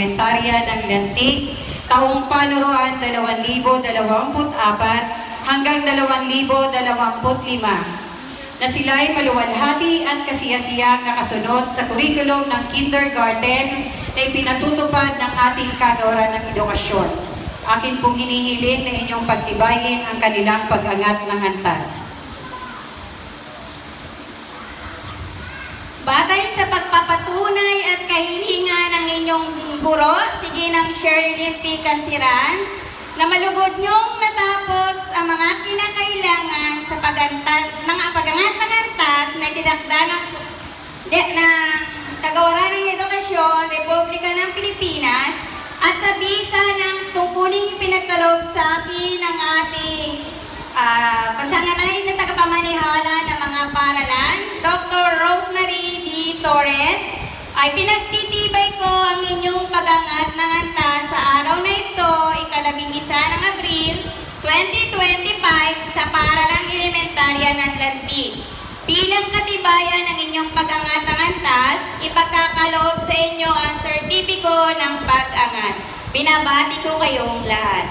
Elementarya ng Lantik, taong panuruan 2024 hanggang 2025, na sila'y maluwalhati at kasiyasiyang nakasunod sa kurikulum ng kindergarten na ipinatutupad ng ating kagawaran ng edukasyon. Akin pong hinihiling na inyong pagtibayin ang kanilang pag-angat ng antas. Batay sa pagpapatunay at kahilingan ng inyong guro, sige ng Sherilyn P. Cansiran, na malugod niyong natapos ang mga kinakailangan sa pag-angat ng antas na tinakda ng Kagawaran ng Edukasyon, Republika ng Pilipinas, at sa bisa ng tungkuling pinagkaloob sa akin ng ating pansanganay na tagapamanihala ng mga paaralan, Dr. Rosemary D. Torres, ay pinagtitibay ko ang inyong pag-angat ng antas sa araw na ito, ika-11 ng Abril 2025 sa Paaralang Elementarya ng Lantik. Bilang katibayan ng inyong pag-angat ng antas, ipagkakaloob sa inyo ang sertipiko ng pag-angat. Binabati ko kayong lahat.